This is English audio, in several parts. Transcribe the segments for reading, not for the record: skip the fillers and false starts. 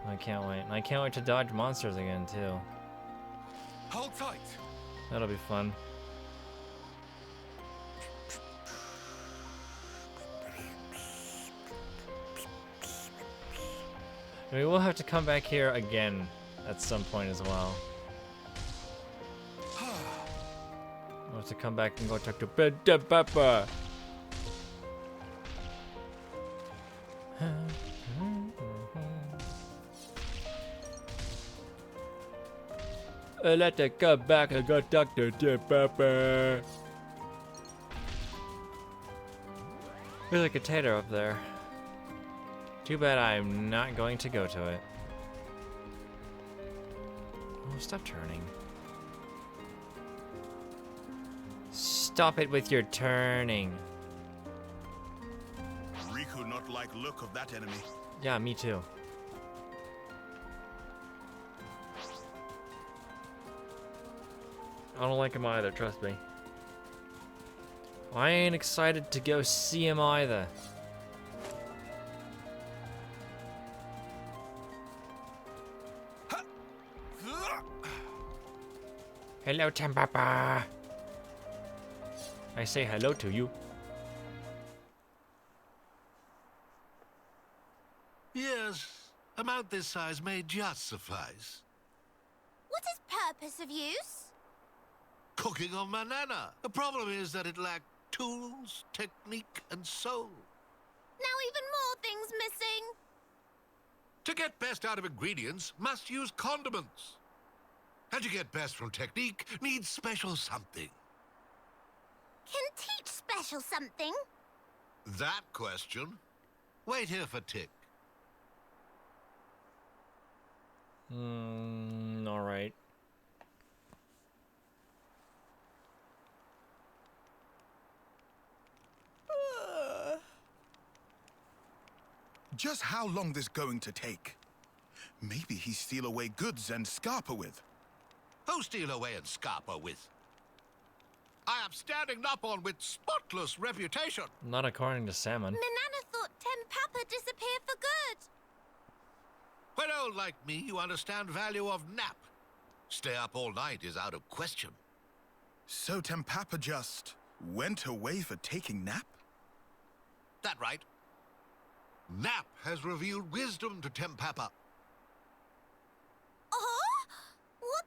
I can't wait. And I can't wait to dodge monsters again, too. Hold tight. That'll be fun. We will have to come back here again at some point as well. We'll have to come back and go talk to Papa. Let us come back and go talk to Papa. There's a container up there. Too bad I'm not going to go to it. Oh, stop turning. Stop it with your turning. Riku not like look of that enemy. Yeah, me too. I don't like him either, trust me. I ain't excited to go see him either. Hello, Tempapa. I say hello to you. Yes, a mount this size may just suffice. What is purpose of use? Cooking of Manana. The problem is that it lacked tools, technique, and soul. Now even more things missing. To get best out of ingredients, must use condiments. And to get best from technique, needs special something. Can teach special something? That question? Wait here for Tick. Alright. Just how long this going to take? Maybe he steal away goods and scarper with. Who steal away and scarper with? I am standing up on with spotless reputation. Not according to Salmon. Manana thought Tempapa disappeared for good. When old like me, you understand value of nap. Stay up all night is out of question. So Tempapa just went away for taking nap? That right? Nap has revealed wisdom to Tempapa. Oh? What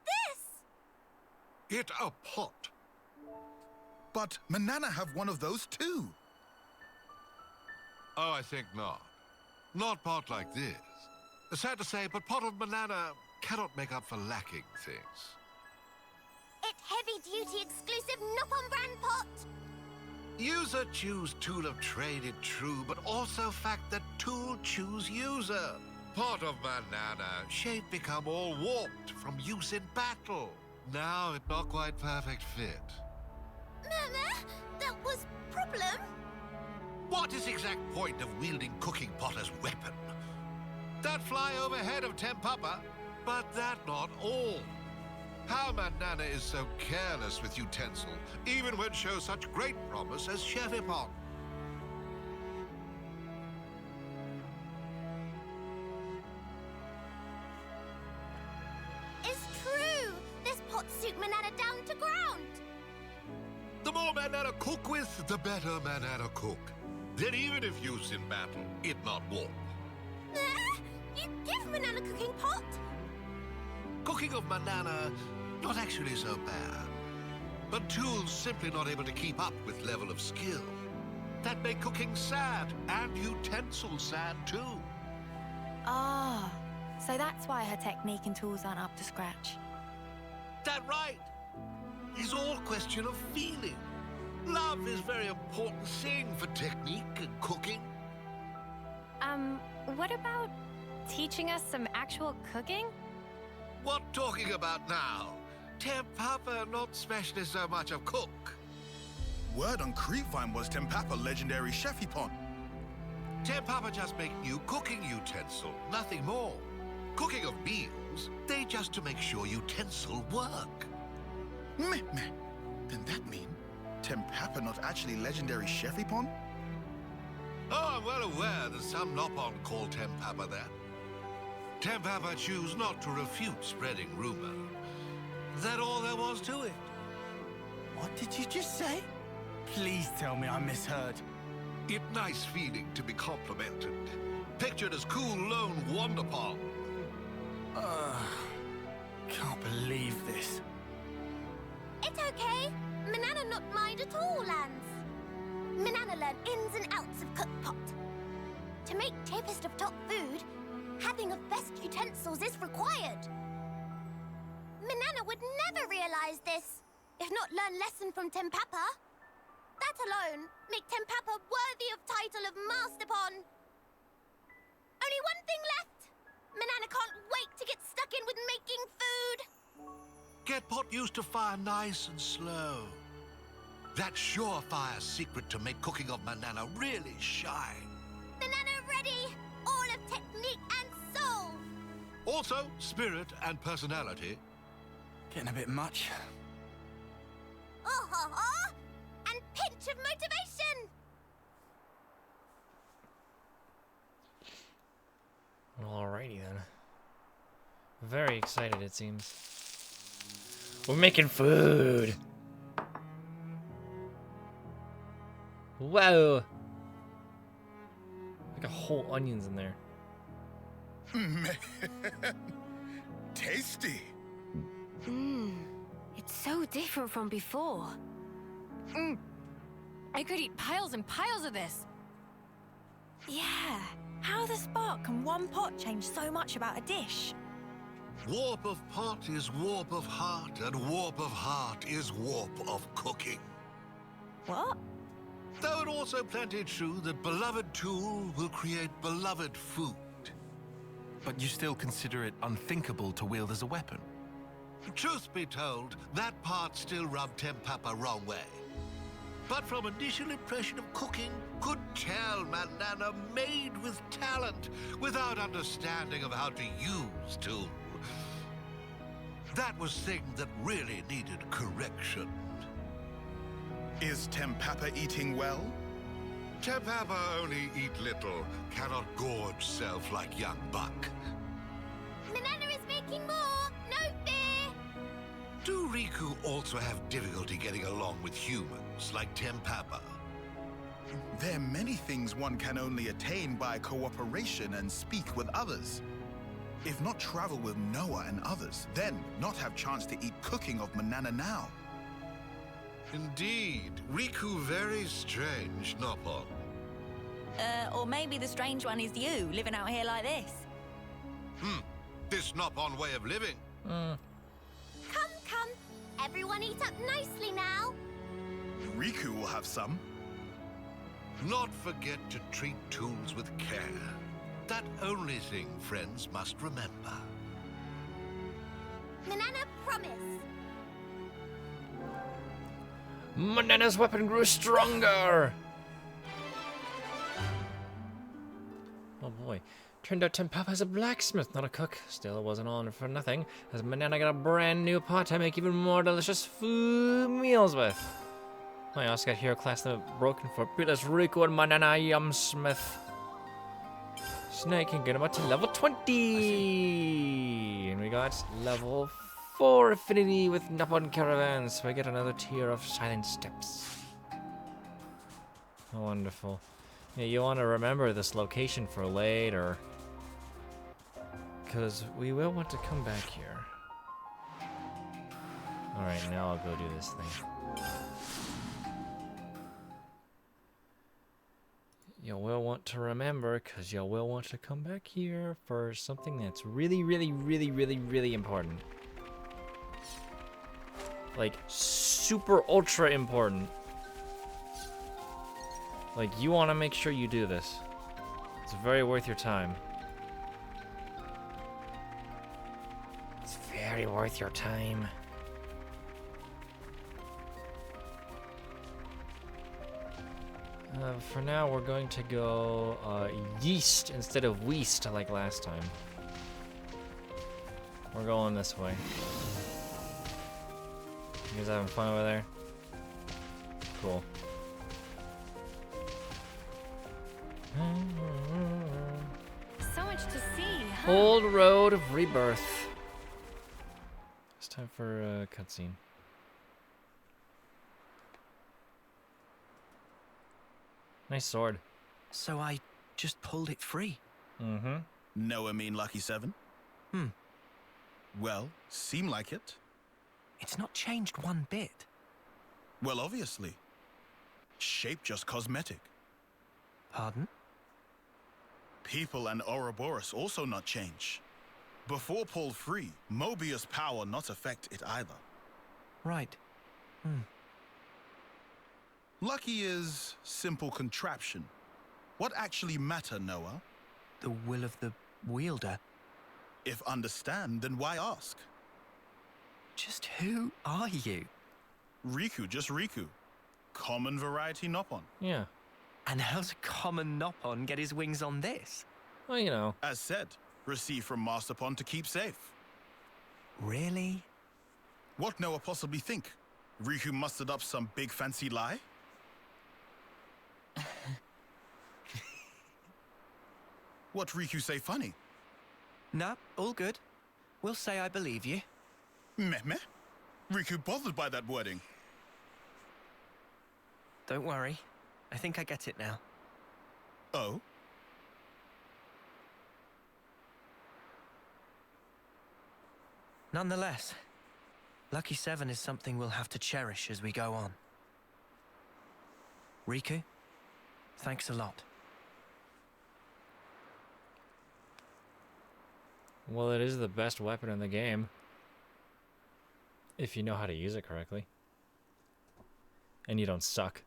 this? It a pot. But Manana have one of those too. Oh, I think not. Not pot like this. Sad to say, but pot of Manana cannot make up for lacking things. It heavy-duty exclusive Noppon brand pot. User choose tool of trade it true, but also fact that tool choose user. Pot of Manana, shape become all warped from use in battle. Now it not quite perfect fit. Mama, that was problem. What is exact point of wielding cooking pot as weapon? That fly overhead of Tempapa, but that not all. How Manana is so careless with utensil, even when show such great promise as Chevipon. It's true. This pot suit Manana down to ground. The more Manana cook with, the better Manana cook. Then even if used in battle, it not warp. You give Manana cooking pot? Cooking of Manana, not actually so bad. But tools simply not able to keep up with level of skill. That make cooking sad, and utensils sad too. Ah, so that's why her technique and tools aren't up to scratch. That right? It's all question of feeling. Love is very important thing for technique and cooking. What about teaching us some actual cooking? What talking about now? Tempapa not specially so much of cook. Word on Creepvine was Tempapa legendary Chefipon. Tempapa just make new cooking utensil, nothing more. Cooking of meals, they just to make sure utensil work. Meh. Then that mean Tempapa not actually legendary Chefipon? Oh, I'm well aware that some Noppon call Tempapa that. Tempapa chose not to refute spreading rumor. That all there was to it. What did you just say? Please tell me I misheard. It nice feeling to be complimented. Pictured as cool lone Wonderpal. Can't believe this. It's okay. Manana not mind at all, Lance. Manana learn ins and outs of cookpot. To make cheapest of top food, having of best utensils is required. Manana would never realize this, if not learn lesson from Tempapa. That alone make Tempapa worthy of title of Masterpon. Only one thing left. Manana can't wait to get stuck in with making food. Get pot used to fire nice and slow. That surefire secret to make cooking of Manana really shine. Manana ready, all of technique and soul. Also, spirit and personality. Getting a bit much. Oh, and pinch of motivation. Alrighty then. Very excited, it seems. We're making food! Whoa! Like a whole onions in there. Man, tasty. It's so different from before. I could eat piles and piles of this. Yeah. How the spark can one pot change so much about a dish? Warp of pot is warp of heart, and warp of heart is warp of cooking. What? Though it also plenty true that beloved tool will create beloved food. But you still consider it unthinkable to wield as a weapon? Truth be told, that part still rubbed Tempapa wrong way. But from initial impression of cooking, could tell Manana made with talent, without understanding of how to use tool. That was thing that really needed correction. Is Tempapa eating well? Tempapa only eat little, cannot gorge self like young buck. Manana is making more, no fear. Do Riku also have difficulty getting along with humans, like Tempapa? There are many things one can only attain by cooperation and speak with others. If not travel with Noah and others, then not have chance to eat cooking of Manana now. Indeed, Riku very strange, Nopon. Or maybe the strange one is you, living out here like this. This Nopon way of living. Come. Everyone eat up nicely now. Riku will have some. Not forget to treat tools with care. That only thing friends must remember. Manana promise. Manana's weapon grew stronger! Oh boy. Turned out Tempapa's a blacksmith, not a cook. Still, it wasn't all for nothing, as Manana got a brand new pot to make even more delicious food meals with. I also got hero class limit broken for Beatless Riku and Manana Yumsmith. Snake can get him up to level 20! And we got level 4 affinity with Nippon Caravan, so I get another tier of silent steps. Wonderful. Yeah, you want to remember this location for later, because we will want to come back here. Alright, now I'll go do this thing. You will want to remember, because you will want to come back here for something that's really important. Like, super ultra important. Like, you want to make sure you do this. It's very worth your time. It's very worth your time. For now, we're going to go yeast instead of weast like last time. We're going this way. You guys having fun over there? Cool. So much to see. Old road of rebirth. It's time for a cutscene. Nice sword. So I just pulled it free. Mm-hmm. No, I mean Lucky 7? Well, seem like it. It's not changed one bit. Well, obviously. Shape just cosmetic. Pardon? People and Ouroboros also not change. Before pulled free, Mobius power not affect it either. Right. Lucky is simple contraption. What actually matter, Noah? The will of the wielder. If understand, then why ask? Just who are you? Riku, just Riku. Common variety Noppon. Yeah. And how's a common Noppon get his wings on this? Well, you know. As said, received from Masterpon to keep safe. Really? What Noah possibly think? Riku mustered up some big fancy lie? What Riku say funny? Nah, all good. We'll say I believe you. Meh meh? Riku bothered by that wording. Don't worry. I think I get it now. Oh? Nonetheless, Lucky 7 is something we'll have to cherish as we go on. Riku, thanks a lot. Well, it is the best weapon in the game. If you know how to use it correctly. And you don't suck.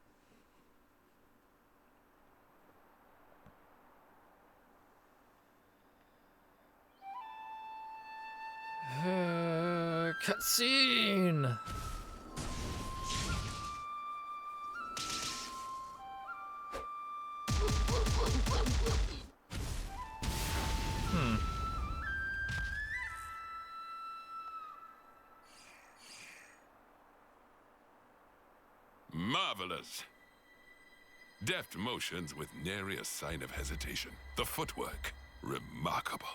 Cutscene! Marvelous. Deft motions with nary a sign of hesitation. The footwork, remarkable.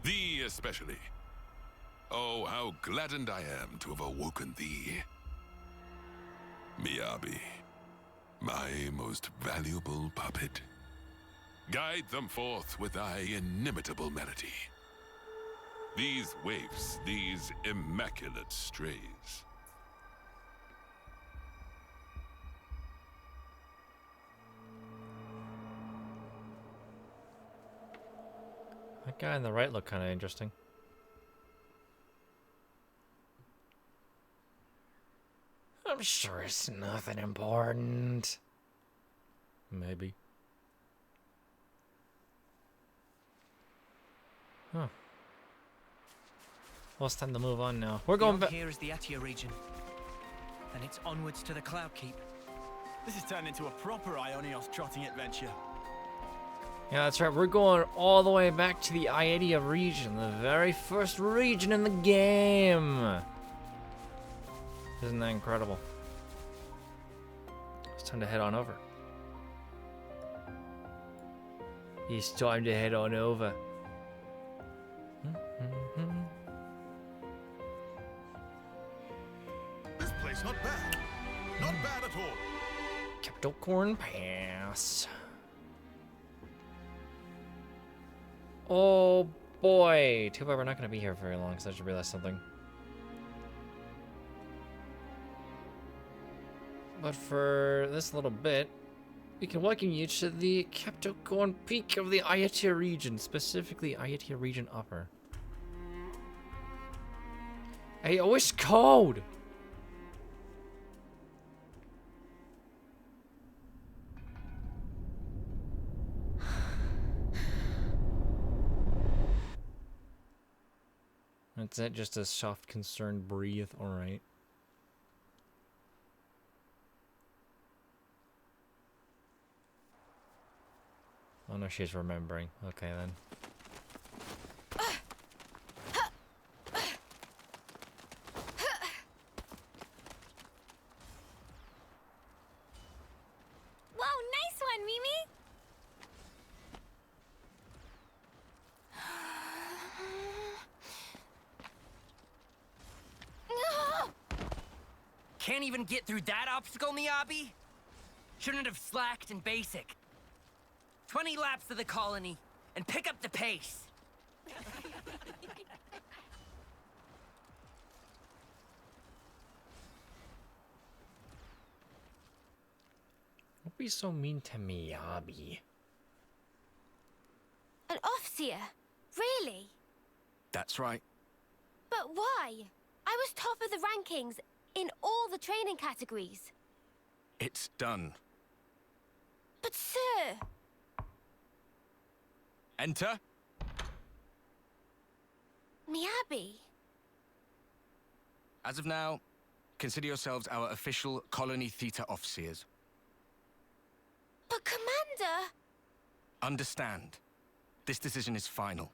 Thee especially. Oh, how gladdened I am to have awoken thee. Miyabi, my most valuable puppet. Guide them forth with thy inimitable melody. These waifs, these immaculate strays. That guy on the right looked kind of interesting. I'm sure it's nothing important. Maybe. Huh. Well, it's time to move on now. We're going Beyond back. here is the Atia region. Then it's onwards to the Cloud Keep. This has turned into a proper Ionios trotting adventure. Yeah, that's right. We're going all the way back to the Iadia region, the very first region in the game. Isn't that incredible? It's time to head on over. It's time to head on over. This place not bad. Not bad at all. Capricorn Pass. Oh boy. Too bad we're not going to be here very long, because I just realized something. But for this little bit, we can welcome you to the Capricorn Peak of the Ayatia region, specifically Ayatia region upper. Hey, oh, it's cold! That's it, just a soft, concerned breathe, alright. Oh no, she's remembering. Okay then. Wow, nice one, Mimi! can't even get through that obstacle, Miyabi? Shouldn't have slacked in basic. 20 laps of the colony, and pick up the pace. Don't be so mean to Miyabi. An Offseer? Really? That's right. But why? I was top of the rankings in all the training categories. It's done. But sir... Enter. Miyabi. As of now, consider yourselves our official Colony Theta Offseers. But Commander... Understand. This decision is final.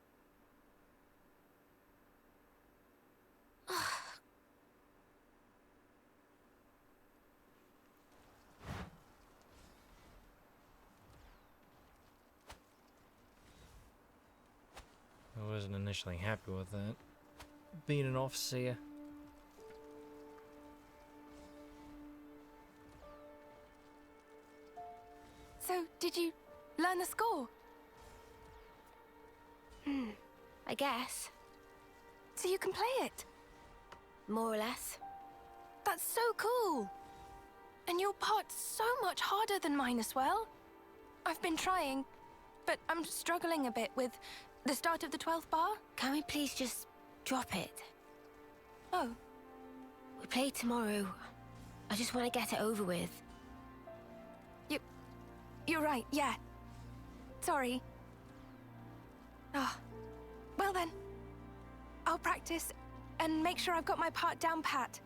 I wasn't initially happy with that. Being an Offseer. So, did you learn the score? I guess. So you can play it? More or less. That's so cool! And your part's so much harder than mine as well. I've been trying, but I'm struggling a bit with the start of the 12th bar. Can we please just drop it? Oh, We play tomorrow. I just want to get it over with. you're right, yeah. Sorry. Ah, well then. I'll practice and make sure I've got my part down pat.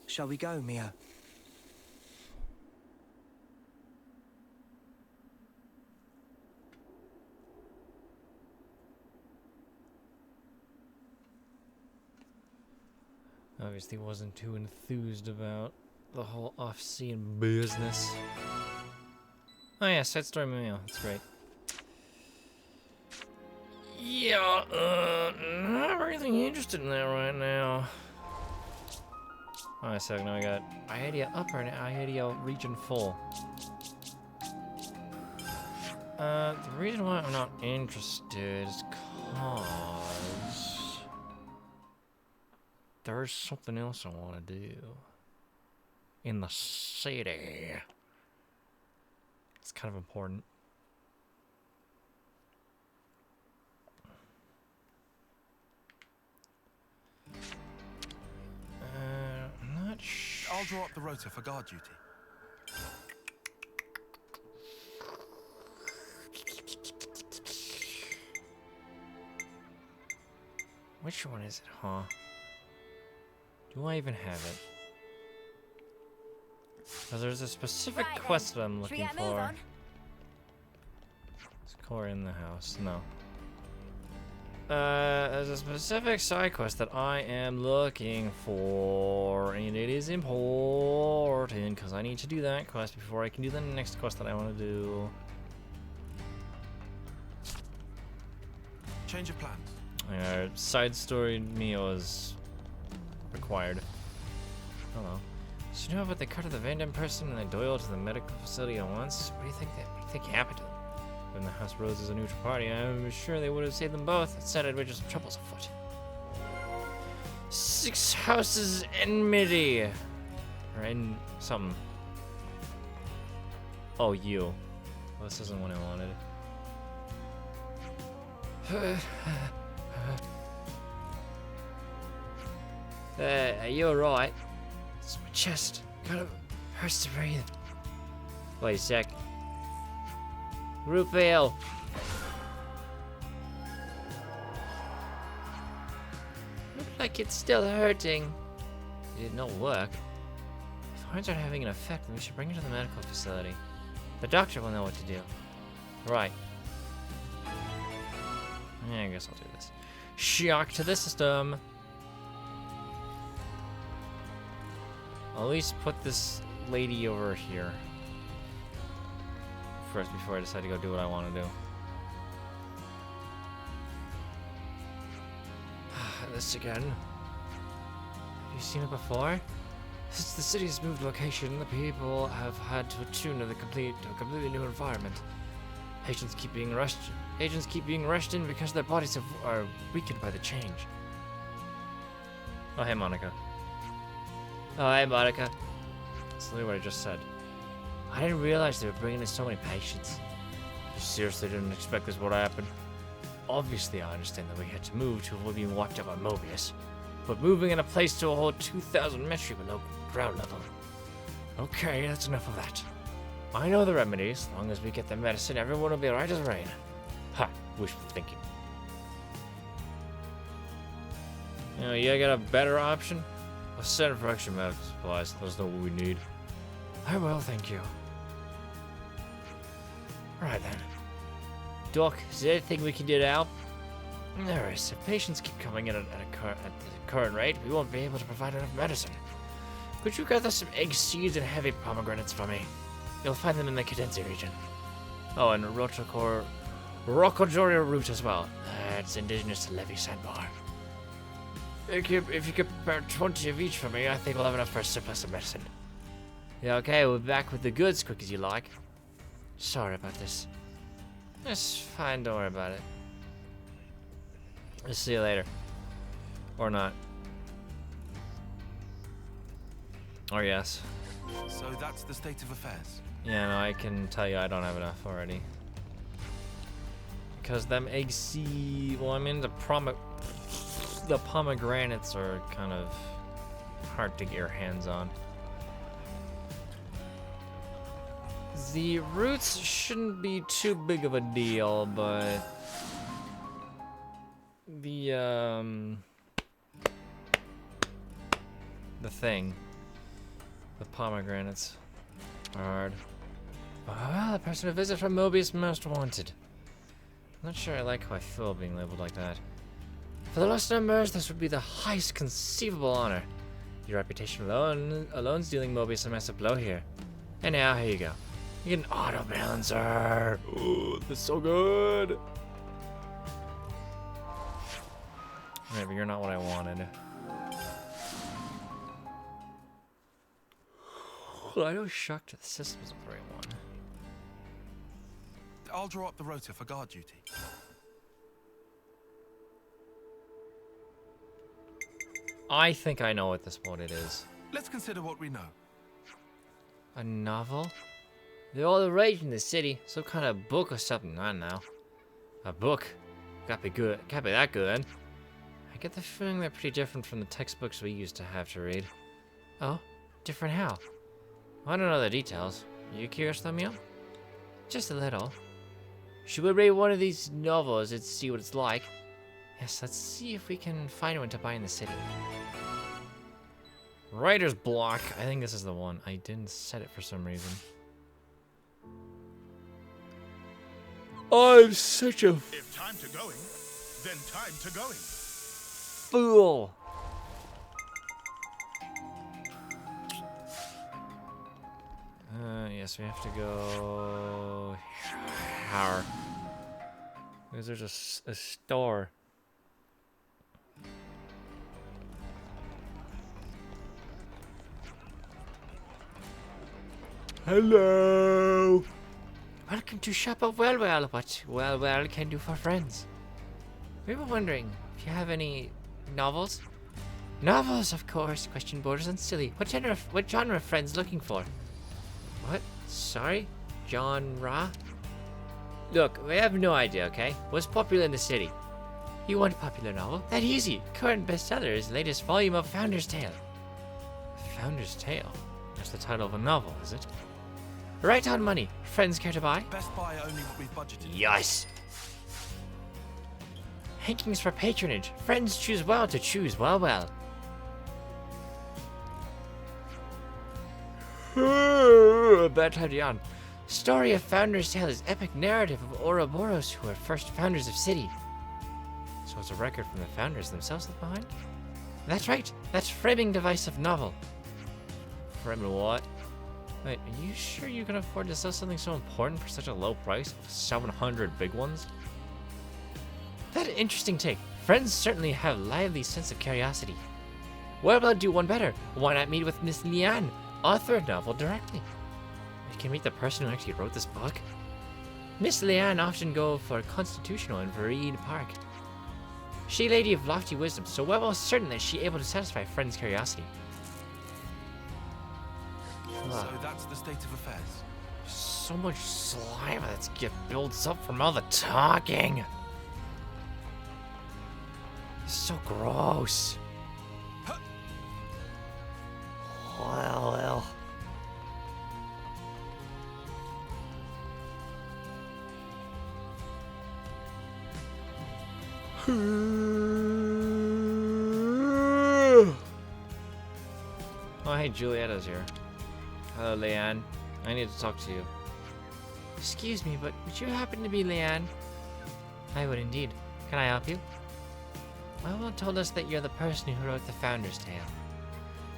Shall we go, Mia? Obviously wasn't too enthused about the whole off-scene business. Oh yeah, side story mail. That's great. Yeah, not really interested in that right now. Wait a second, now I got Iadea Upper and Iadea Region Full. The reason why I'm not interested is cause there's something else I want to do in the city. It's kind of important. I'm not sure. I'll draw up the rota for guard duty. Which one is it, huh? Do I even have it? Because there's a specific Right quest then. that I'm Should we looking get a move for. on? Is Core in the house? No. There's a specific side quest that I am looking for, and it is important because I need to do that quest before I can do the next quest that I want to do. Change of plans. Side story Mio is required. Hello. So you know about the cut of the Van Damme person and the Doyle to the medical facility at once? What do you think happened to them? When the House rose as a neutral party, I'm sure they would have saved them both. Instead, I'd some troubles afoot. 6 houses enmity. Or in something. Oh, you. Well, this isn't what I wanted. Are you alright? It's my chest. Kind of hurts to breathe. Wait a sec. Group ale. Looks like it's still hurting. It did not work. If horns aren't having an effect, then we should bring it to the medical facility. The doctor will know what to do. Right. Yeah, I guess I'll do this. Shock to the system. I'll at least put this lady over here first before I decide to go do what I want to do. This again. Have you seen it before? Since the city's moved location, the people have had to attune to a completely new environment. Agents keep being rushed in because their bodies are weakened by the change. Oh, hey, Monica. Oh, hey, Monica. That's literally what I just said. I didn't realize they were bringing in so many patients. You seriously didn't expect this would happen? Obviously, I understand that we had to move to avoid being wiped out by Mobius. But moving in a place to a whole 2,000 meters below ground level. Okay, that's enough of that. I know the remedies. As long as we get the medicine, everyone will be right as rain. Ha! Wishful thinking. You know, you got a better option? I'll send for extra medical supplies. Let us know what we need. I will, thank you. Alright then. Doc, is there anything we can do to help? There is. If patients keep coming in at the current rate, we won't be able to provide enough medicine. Could you gather some egg seeds and heavy pomegranates for me? You'll find them in the Cadenza region. Oh, and Rockojoria root as well. It's indigenous to Levy Sandbar. If you could prepare 20 of each for me, I think we'll have enough for a surplus of medicine. Yeah, okay, we'll be back with the goods quick as you like. Sorry about this. It's fine, don't worry about it. I'll see you later. Or not. Or yes. So that's the state of affairs. Yeah, no, I can tell you I don't have enough already. Because them egg seed... Well, I mean, the pomegranates are kind of hard to get your hands on. The roots shouldn't be too big of a deal, but... The thing. The pomegranates are hard. Ah, the person who visits from Mobius most wanted. I'm not sure I like how I feel being labeled like that. For the lost numbers, this would be the highest conceivable honor. Your reputation alone's dealing Mobius a massive blow here. And now, here you go. You get an auto balancer. Ooh, this is so good. Alright, but you're not what I wanted. I was shocked that the system isn't the right one. I'll draw up the rota for guard duty. I think I know at this point it is. Let's consider what we know. A novel? They're all the rage in the city. Some kind of book or something, I don't know. A book? Gotta be good. Can't be that good. I get the feeling they're pretty different from the textbooks we used to have to read. Oh? Different how? I don't know the details. You curious, Thumio? Just a little. Should we read one of these novels and see what it's like? Yes, let's see if we can find one to buy in the city. Writer's block. I think this is the one. I didn't set it for some reason. I'm such a If time to going, then time to going. fool. Yes, we have to go here. Because there's a store. Hello. Welcome to Shop of What Well can do for friends. We were wondering if you have any novels. Novels, of course. Question borders on silly. What genre of friends looking for? What? Sorry? Genre? Look, we have no idea, okay? What's popular in the city? You want a popular novel? That easy. Current bestseller is the latest volume of Founder's Tale. Founder's Tale? That's the title of a novel, is it? Right on money. Friends care to buy? Best buy only what we've budgeted. Yes. Hankings for patronage. Friends choose well to choose well. Bad time to yawn. Story of Founder's Tale is epic narrative of Ouroboros who are first founders of city. So it's a record from the founders themselves left behind? That's right! That's framing device of novel. Framing what? Wait, are you sure you can afford to sell something so important for such a low price? 700 big ones? That interesting take. Friends certainly have lively sense of curiosity. What about do one better? Why not meet with Miss Liane, author of novel, directly? You can meet the person who actually wrote this book. Miss Liane often go for Constitutional and Varied Park. She lady of lofty wisdom, so we're almost certain that she able to satisfy friends' curiosity. So that's the state of affairs. So much saliva that's get builds up from all the talking. It's so gross. Well. Oh, hey, Julietta's here. Hello, Leanne. I need to talk to you. Excuse me, but would you happen to be Leanne? I would indeed. Can I help you? My mom told us that you're the person who wrote the Founder's Tale.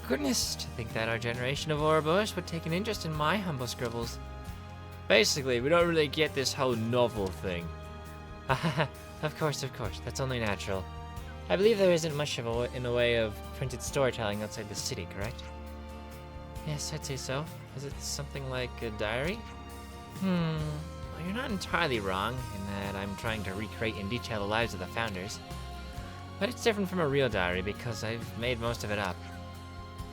Goodness, to think that our generation of Ouroboros would take an interest in my humble scribbles. Basically, we don't really get this whole novel thing. Of course, that's only natural. I believe there isn't much in the way of printed storytelling outside the city, correct? Yes, I'd say so. Is it something like a diary? Well, you're not entirely wrong in that I'm trying to recreate in detail the lives of the founders. But it's different from a real diary because I've made most of it up.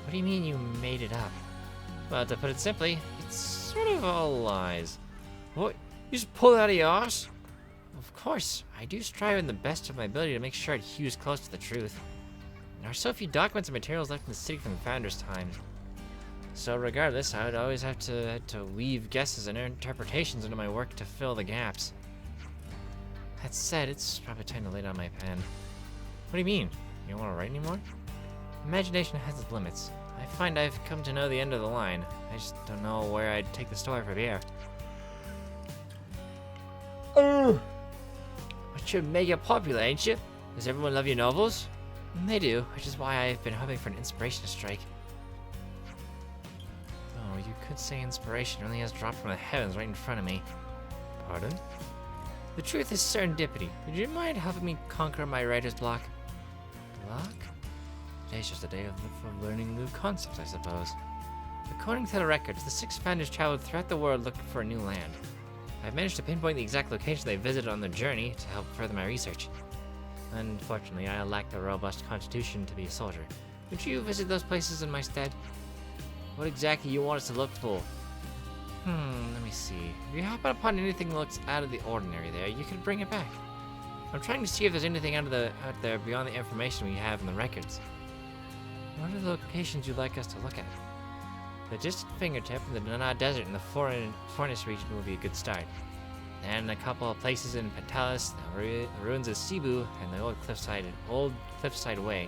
What do you mean you made it up? Well, to put it simply, it's sort of all lies. What? You just pull it out of your arse? Of course, I do strive in the best of my ability to make sure it hews close to the truth. There are so few documents and materials left in the city from the founders' time. So regardless, I would always have to weave guesses and interpretations into my work to fill the gaps. That said, it's probably time to lay down my pen. What do you mean? You don't want to write anymore? Imagination has its limits. I find I've come to know the end of the line. I just don't know where I'd take the story from here. But you're mega popular, ain't you? Does everyone love your novels? They do, which is why I've been hoping for an inspiration to strike. Oh, you could say inspiration really has dropped from the heavens right in front of me. Pardon? The truth is serendipity. Would you mind helping me conquer my writer's block? Block? Today's just a day of learning new concepts, I suppose. According to the records, the 6 founders traveled throughout the world looking for a new land. I've managed to pinpoint the exact location they visited on their journey to help further my research. Unfortunately, I lack the robust constitution to be a soldier. Would you visit those places in my stead? What exactly you want us to look for? Let me see. If you happen upon anything that looks out of the ordinary there, you can bring it back. I'm trying to see if there's anything out there beyond the information we have in the records. What are the locations you'd like us to look at? The distant fingertip in the Dana Desert in the Forest region will be a good start. Then a couple of places in Pentalis, the ruins of Cebu, and the old cliffside way.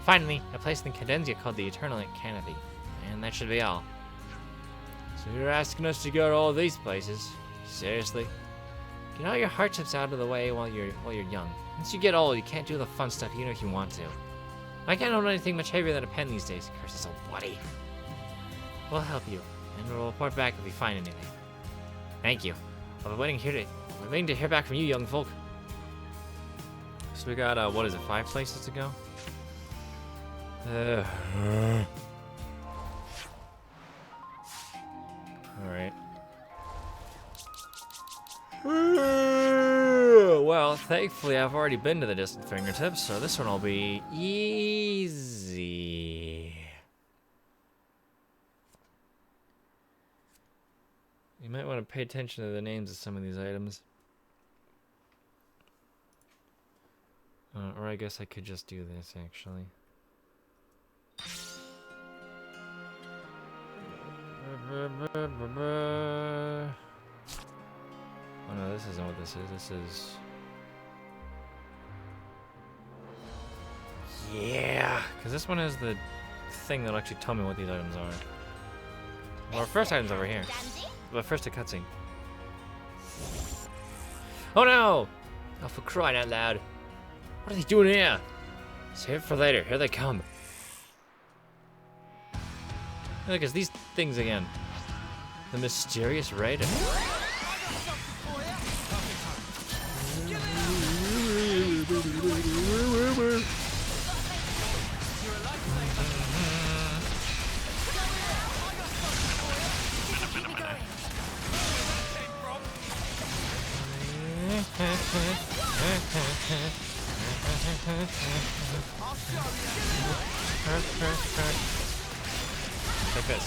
Finally, a place in Cadencia called the Eternal Canopy. And that should be all. So you're asking us to go to all these places? Seriously? Get all your hardships out of the way while you're young. Once you get old, you can't do the fun stuff even if you want to. I can't hold anything much heavier than a pen these days. Curse is so bloody. We'll help you, and we'll report back if we find anything. Thank you. I'll be waiting to hear back from you, young folk. So we got, 5 places to go? Alright. Well, thankfully I've already been to the distant fingertips, so this one will be easy. You might want to pay attention to the names of some of these items. Or I guess I could just do this, actually. Oh no, this isn't what this is. This is... Yeah! Because this one is the thing that'll actually tell me what these items are. Well, our first item's over here. But first a cutscene. Oh no! Oh, for crying out loud. What are they doing here? Save it for later. Here they come. Look, it's these things again. The mysterious raider. Take this.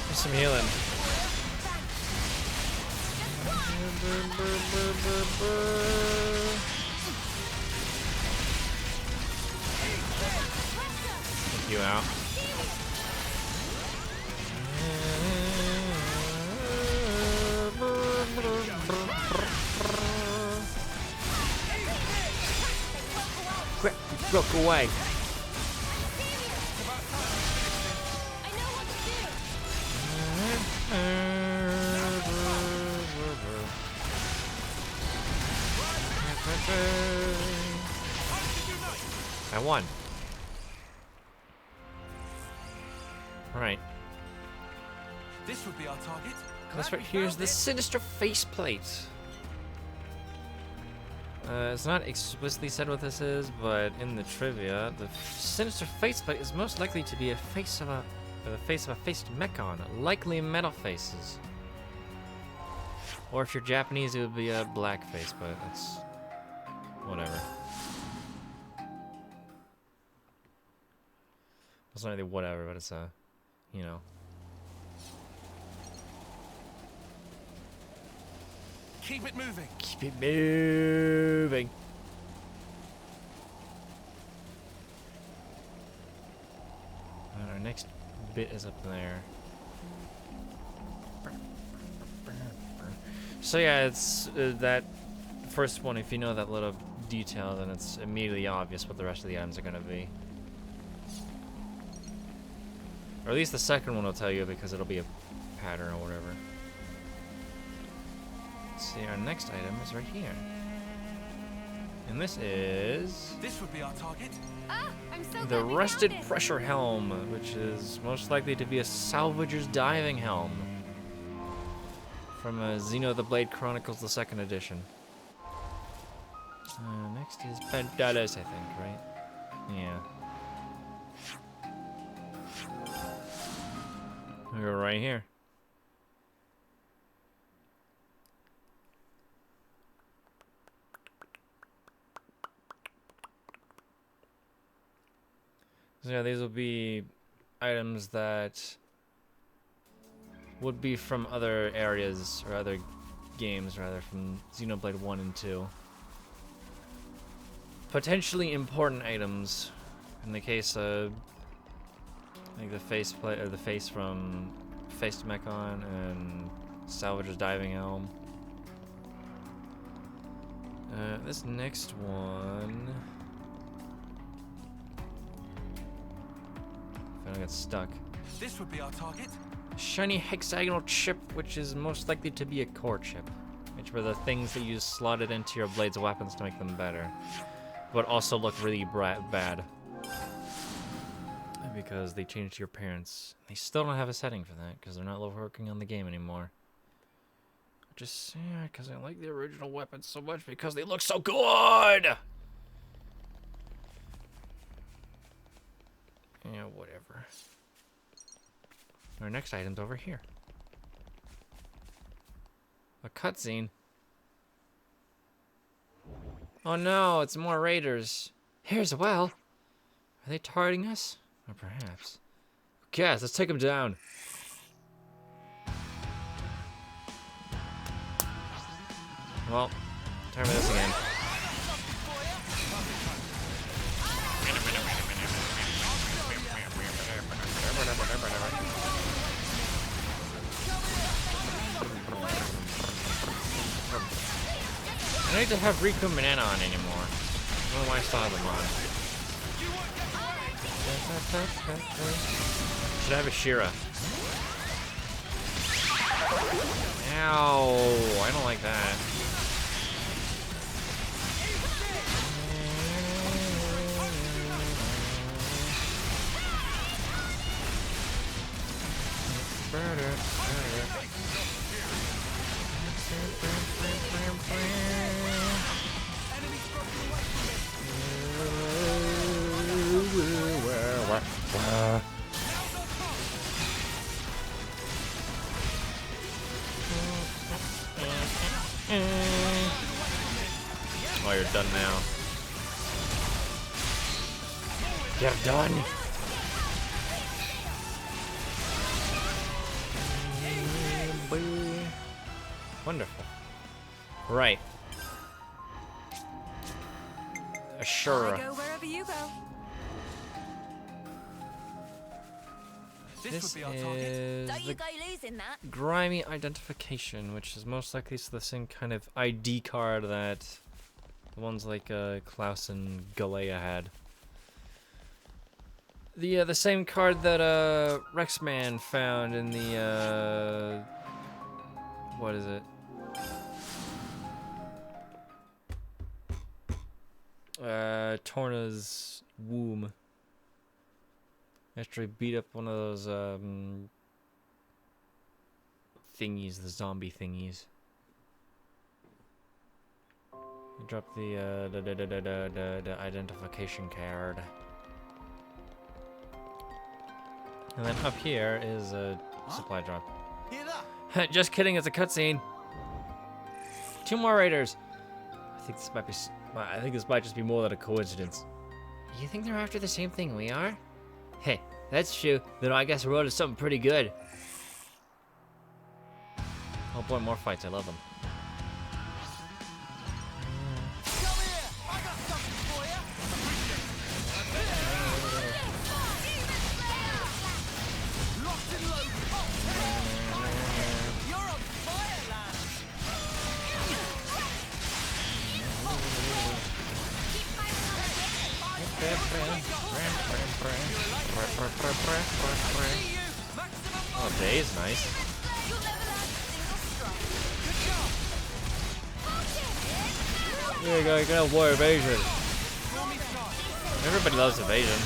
There's some healing. Take you out. Quick, broke away. I won. Right. This would be our target. That's right. Here's the sinister faceplate. It's not explicitly said what this is, but in the trivia, the sinister faceplate is most likely to be the face of a faced mechon, likely metal faces. Or if you're Japanese, it would be a black face, but it's whatever. It's not really whatever, but it's a, you know. Keep it moving. Keep it moving. And our next bit is up there. So yeah, it's that first one. If you know that little detail, then it's immediately obvious what the rest of the items are going to be. Or at least the second one will tell you, because it'll be a pattern or whatever. Let's see, our next item is right here. And this is... This would be our target. Ah, I'm so the glad we Rusted found it. Pressure Helm, which is most likely to be a salvager's diving helm. From Xenoblade Chronicles, the 2nd edition. Next is $10, I think, right? Yeah. We're right here. So yeah, these will be items that would be from other areas, or other games rather, from Xenoblade 1 and 2. Potentially important items. In the case of like the faceplate, or the face from Faced Mechon and Salvager's Diving Helm. This next one, I get stuck. This would be our target. Shiny hexagonal chip, which is most likely to be a core chip, which were the things that you slotted into your blades' weapons to make them better, but also look really bad because they changed your appearance. They still don't have a setting for that because they're not working on the game anymore. Just sad because I like the original weapons so much because they look so good. Yeah, whatever. Our next item's over here. A cutscene. Oh no, it's more raiders. Here's a well. Are they targeting us? Or perhaps. Yes, let's take them down. Well, try this again. I don't need to have Riku and Banana on anymore. I don't know why I still have them on. Should have a Shira. Ow! I don't like that. Oh, you're done now. You're done. Wonderful. Right. Ashura. I go wherever you go. This would be our target. is Don't you the go losing that. grimy identification, which is most likely the same kind of ID card that the ones like Klaus and Galea had. The same card that Rexman found in the what is it? Torna's womb. After he beat up one of those thingies, the zombie thingies. He dropped the identification card. And then up here is a supply drop. Hear that? Just kidding, it's a cutscene. 2 more raiders. I think this might just be more than a coincidence. You think they're after the same thing we are? Hey, that's true. Then I guess we're on to something pretty good. Oh boy, more fights. I love them. Come here! I got something for you! Locked and loaded! You're on fire, lad! Oh, Day's nice. Yeah, you can have war evasion. Everybody loves evasion.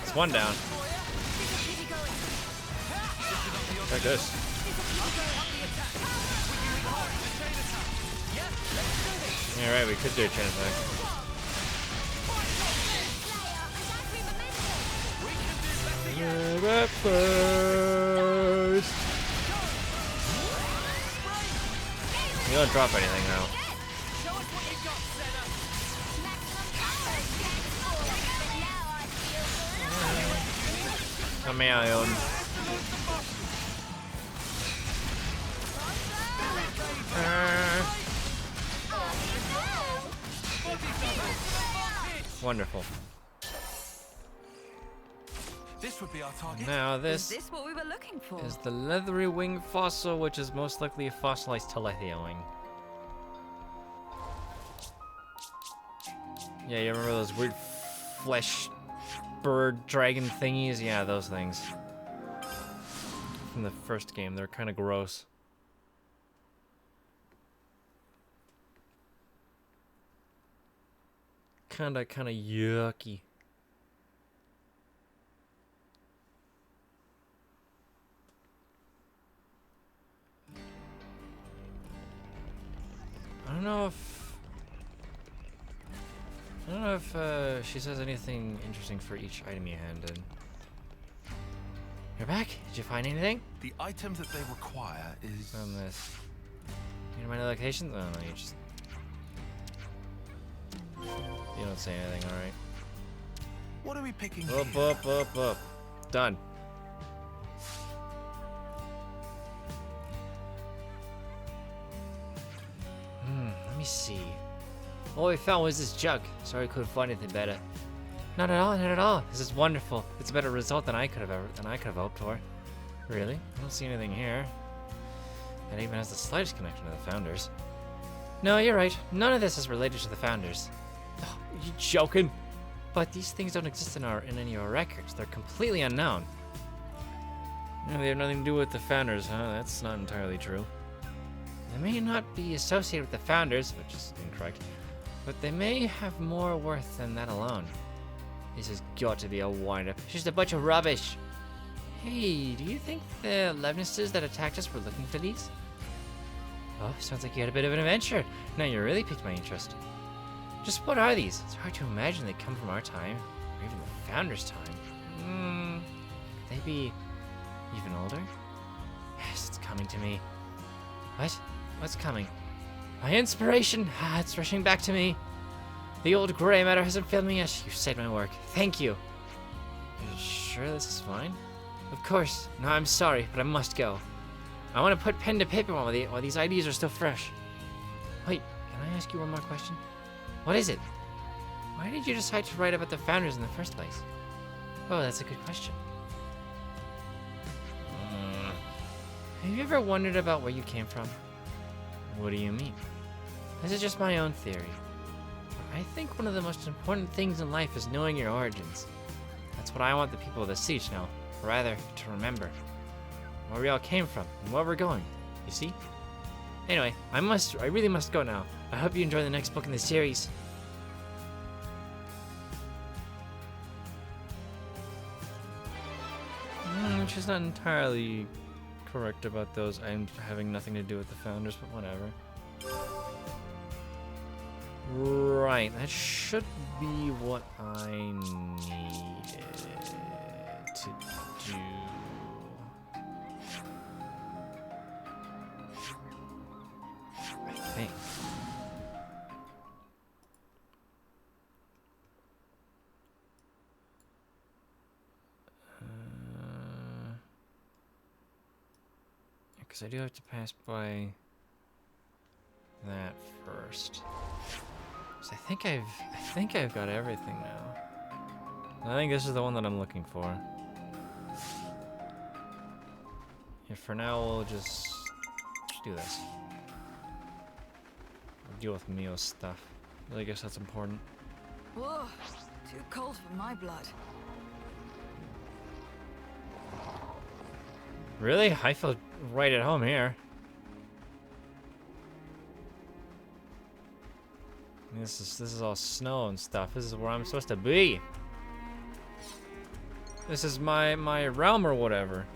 It's one down. Like this. Yeah, right, we could do a chain attack. First. You don't drop anything now. Come here, I own. Wonderful. This would be our target. Now Is this this what we were looking for? is the leathery wing fossil, which is most likely a fossilized Telethia wing. Yeah, you remember those weird flesh bird dragon thingies? Yeah, those things. From the first game, they're kind of gross. Kind of yucky. I don't know if she says anything interesting for each item you handed. You're back? Did you find anything? The item that they require is... From this. You know my locations? Oh no, you just... You don't say anything, alright. What are we picking Up, here? up. Done. Let me see. All we found was this jug. Sorry, couldn't find anything better. Not at all, not at all. This is wonderful. It's a better result than I could have hoped for. Really? I don't see anything here that even has the slightest connection to the Founders. No, you're right. None of this is related to the Founders. Oh, are you joking? But these things don't exist in any of our records. They're completely unknown. No, they have nothing to do with the Founders, huh? That's not entirely true. They may not be associated with the Founders, which is incorrect, but they may have more worth than that alone. This has got to be a wind-up. It's just a bunch of rubbish. Hey, do you think the Levnesses that attacked us were looking for these? Oh, sounds like you had a bit of an adventure. Now you really piqued my interest. Just what are these? It's hard to imagine they come from our time, or even the Founders' time. Could they be even older? Yes, it's coming to me. What? What's coming? My inspiration! It's rushing back to me. The old gray matter hasn't failed me yet. You saved my work. Thank you. Are you sure this is fine? Of course. No, I'm sorry, but I must go. I want to put pen to paper while these ideas are still fresh. Wait, can I ask you one more question? What is it? Why did you decide to write about the Founders in the first place? Oh, that's a good question. Have you ever wondered about where you came from? What do you mean? This is just my own theory. I think one of the most important things in life is knowing your origins. That's what I want the people of the siege to know, or rather, to remember. Where we all came from, and where we're going, you see? Anyway, I really must go now. I hope you enjoy the next book in the series. Which is not entirely correct about those items having nothing to do with the Founders, but whatever. Right, that should be what I needed to do. I think. Because I do have to pass by that first. So I think I've got everything now. I think this is the one that I'm looking for. Yeah, for now we'll just do this. We'll deal with Mio's stuff. I guess that's important. Whoa, too cold for my blood. Really? I feel right at home here. This is all snow and stuff. This is where I'm supposed to be. This is my realm or whatever.